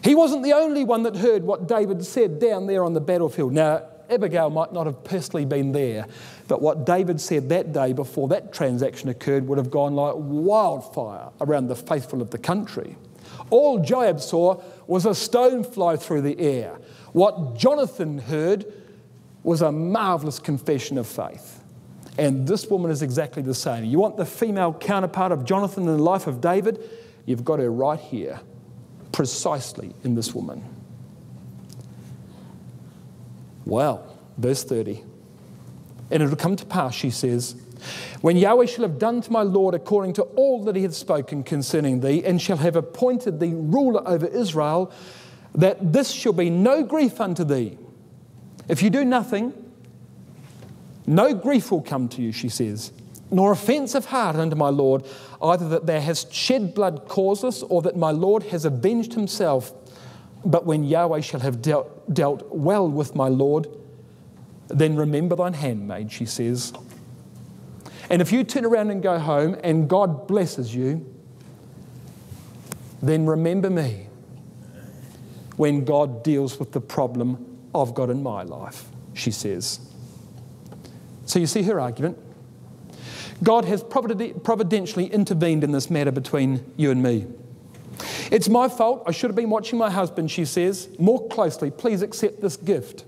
He wasn't the only one that heard what David said down there on the battlefield. Now, Abigail might not have personally been there, but what David said that day before that transaction occurred would have gone like wildfire around the faithful of the country. All Joab saw was a stone fly through the air. What Jonathan heard was a marvellous confession of faith. And this woman is exactly the same. You want the female counterpart of Jonathan in the life of David? You've got her right here, precisely in this woman. Well, verse 30. And it will come to pass, she says, when Yahweh shall have done to my Lord according to all that he hath spoken concerning thee, and shall have appointed thee ruler over Israel, that this shall be no grief unto thee. If you do nothing, no grief will come to you, she says, nor offence of heart unto my Lord, either that thou hast shed blood causeless, or that my Lord has avenged himself. But when Yahweh shall have dealt well with my Lord, then remember thine handmaid, she says. And if you turn around and go home and God blesses you, then remember me when God deals with the problem I've got in my life, she says. So you see her argument. God has providentially intervened in this matter between you and me. It's my fault. I should have been watching my husband, she says, more closely. Please accept this gift.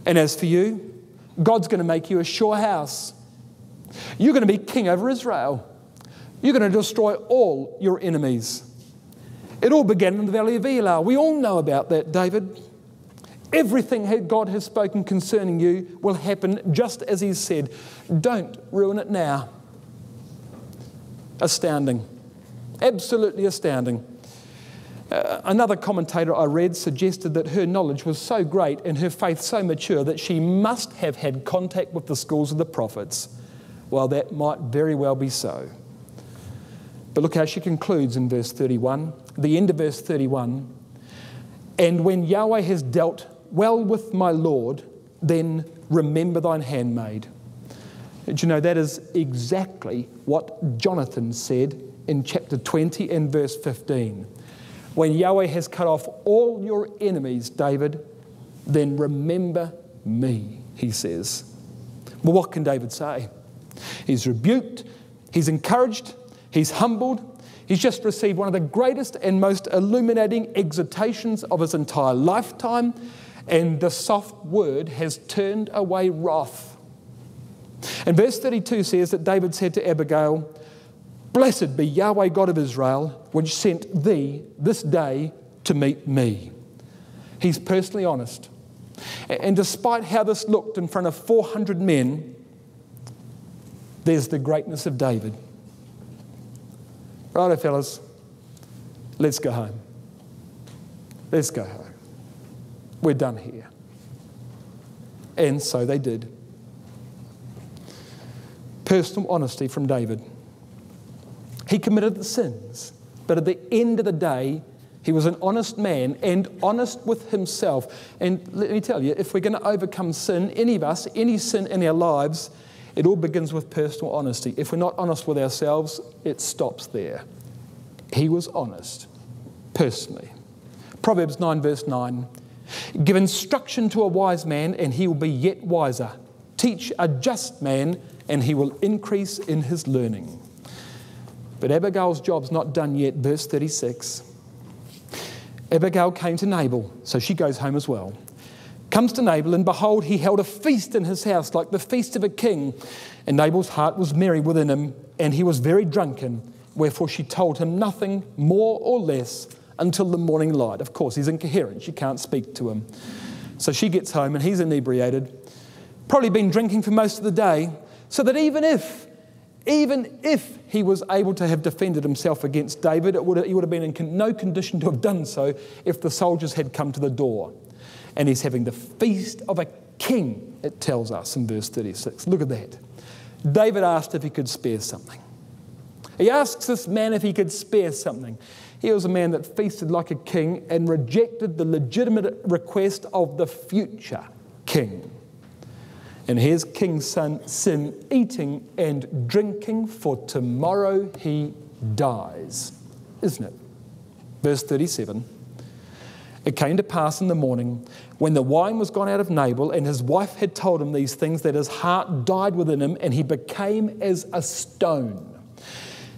And as for you, God's going to make you a sure house. You're going to be king over Israel. You're going to destroy all your enemies. It all began in the valley of Elah. We all know about that, David. Everything God has spoken concerning you will happen just as he said. Don't ruin it now. Astounding. Absolutely astounding. Another commentator I read suggested that her knowledge was so great and her faith so mature that she must have had contact with the schools of the prophets. Well, that might very well be so. But look how she concludes in verse 31, the end of verse 31. And when Yahweh has dealt well with my Lord, then remember thine handmaid. Do you know, that is exactly what Jonathan said in chapter 20 and verse 15. When Yahweh has cut off all your enemies, David, then remember me, he says. Well, what can David say? He's rebuked, he's encouraged, he's humbled. He's just received one of the greatest and most illuminating exhortations of his entire lifetime, and the soft word has turned away wrath. And verse 32 says that David said to Abigail, blessed be Yahweh God of Israel, which sent thee this day to meet me. He's personally honest. And despite how this looked in front of 400 men, there's the greatness of David. Righto, fellas, let's go home. Let's go home. We're done here. And so they did. Personal honesty from David. He committed the sins, but at the end of the day, he was an honest man and honest with himself. And let me tell you, if we're going to overcome sin, any of us, any sin in our lives, it all begins with personal honesty. If we're not honest with ourselves, it stops there. He was honest, personally. Proverbs 9 verse 9. Give instruction to a wise man, and he will be yet wiser. Teach a just man, and he will increase in his learning. But Abigail's job's not done yet. Verse 36. Abigail came to Nabal, so she goes home as well. Comes to Nabal, and behold, he held a feast in his house, like the feast of a king. And Nabal's heart was merry within him, and he was very drunken. Wherefore she told him nothing more or less until the morning light. Of course, he's incoherent. She can't speak to him. So she gets home, and he's inebriated. Probably been drinking for most of the day, so that even if he was able to have defended himself against David, he would have been in no condition to have done so if the soldiers had come to the door. And he's having the feast of a king, it tells us in verse 36. Look at that. David asked if he could spare something. He asks this man if he could spare something. He was a man that feasted like a king and rejected the legitimate request of the future king. And here's King's son Sim eating and drinking, for tomorrow he dies. Isn't it? Verse 37. It came to pass in the morning, when the wine was gone out of Nabal, and his wife had told him these things, that his heart died within him, and he became as a stone.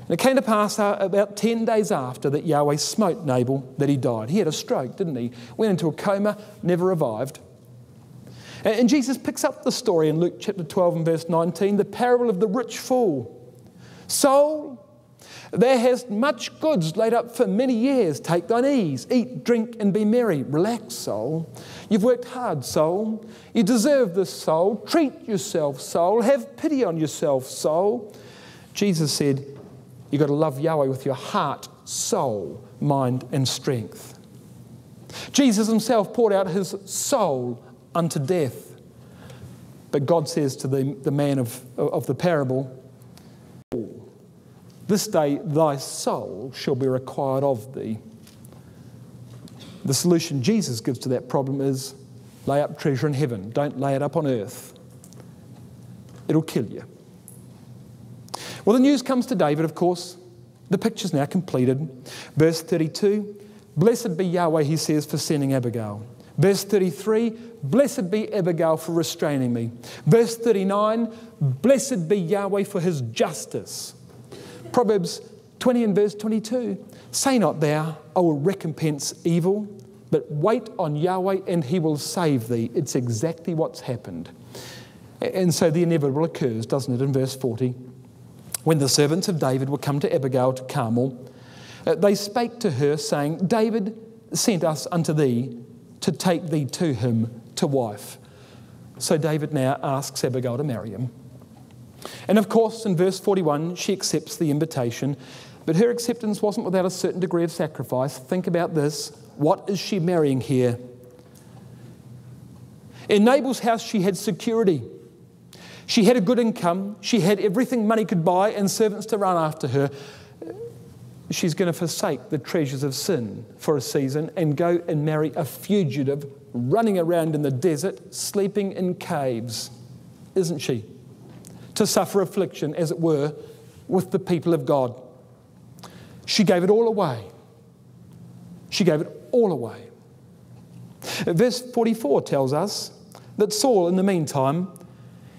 And it came to pass about 10 days after that Yahweh smote Nabal, that he died. He had a stroke, didn't he? Went into a coma, never revived. And Jesus picks up the story in Luke chapter 12 and verse 19, the parable of the rich fool. Soul, thou hast much goods laid up for many years. Take thine ease, eat, drink, and be merry. Relax, soul. You've worked hard, soul. You deserve this, soul. Treat yourself, soul. Have pity on yourself, soul. Jesus said, you've got to love Yahweh with your heart, soul, mind, and strength. Jesus himself poured out his soul unto death. But God says to the man of the parable, this day thy soul shall be required of thee. The solution Jesus gives to that problem is lay up treasure in heaven. Don't lay it up on earth. It'll kill you. Well, the news comes to David, of course. The picture's now completed. Verse 32, blessed be Yahweh, he says, for sending Abigail. Verse 33, blessed be Abigail for restraining me. Verse 39, blessed be Yahweh for his justice. Proverbs 20 and verse 22, say not thou, I will recompense evil, but wait on Yahweh and he will save thee. It's exactly what's happened. And so the inevitable occurs, doesn't it, in verse 40. When the servants of David were come to Abigail to Carmel, they spake to her, saying, David sent us unto thee to take thee to him to wife. So David now asks Abigail to marry him. And of course, in verse 41, she accepts the invitation, but her acceptance wasn't without a certain degree of sacrifice. Think about this. What is she marrying here? In Nabal's house, she had security. She had a good income. She had everything money could buy and servants to run after her. She's going to forsake the treasures of sin for a season and go and marry a fugitive running around in the desert, sleeping in caves, isn't she? To suffer affliction, as it were, with the people of God. She gave it all away. She gave it all away. Verse 44 tells us that Saul, in the meantime,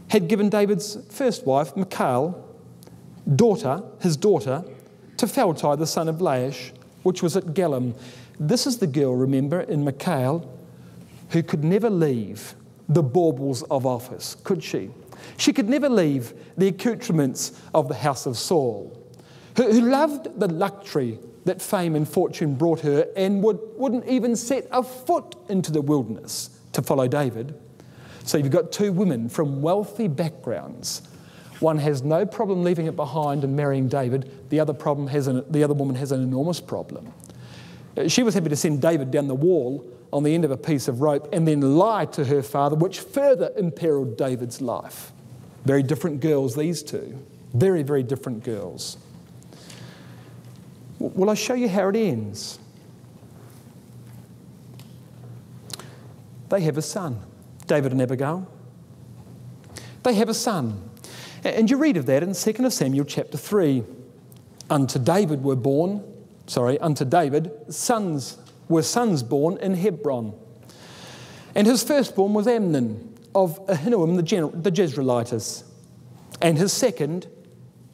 had given David's first wife, Michal, his daughter, to Phalti, the son of Laish, which was at Galim. This is the girl, remember, in Michal, who could never leave the baubles of office, could she? She could never leave the accoutrements of the house of Saul, who loved the luxury that fame and fortune brought her and wouldn't even set a foot into the wilderness to follow David. So you've got two women from wealthy backgrounds. One has no problem leaving it behind and marrying David. The other woman has an enormous problem. She was happy to send David down the wall on the end of a piece of rope and then lie to her father, which further imperiled David's life. Very different girls, these two. Very, very different girls. Well, I'll show you how it ends. They have a son, David and Abigail. They have a son. And you read of that in 2 Samuel chapter 3. Unto David sons were born in Hebron. And his firstborn was Amnon of Ahinoam the Jezreelitess. And his second,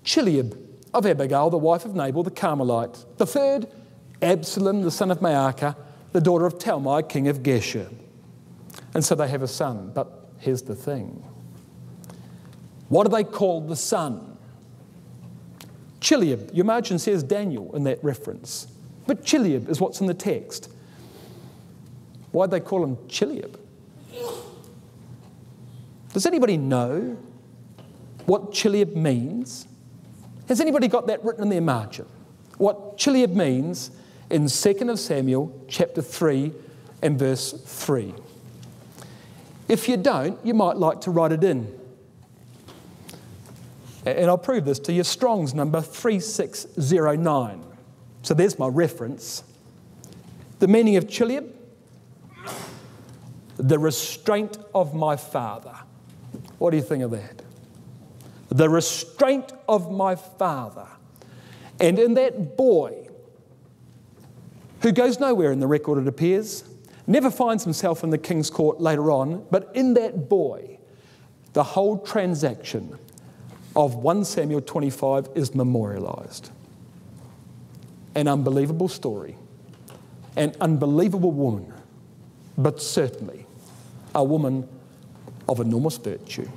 Chileab of Abigail, the wife of Nabal the Carmelite. The third, Absalom, the son of Maacah, the daughter of Talmai, king of Geshur. And so they have a son. But here's the thing. What do they call the son? Chileab. Your margin says Daniel in that reference. But Chileab is what's in the text. Why'd they call him Chileab? Does anybody know what Chileab means? Has anybody got that written in their margin? What Chileab means in 2 Samuel chapter 3 and verse 3. If you don't, you might like to write it in. And I'll prove this to you. Strong's number 3609. So there's my reference. The meaning of Chiliab: the restraint of my father. What do you think of that? The restraint of my father. And in that boy, who goes nowhere in the record, it appears, never finds himself in the king's court later on, but in that boy, the whole transaction of 1 Samuel 25 is memorialised. An unbelievable story, an unbelievable woman, but certainly a woman of enormous virtue.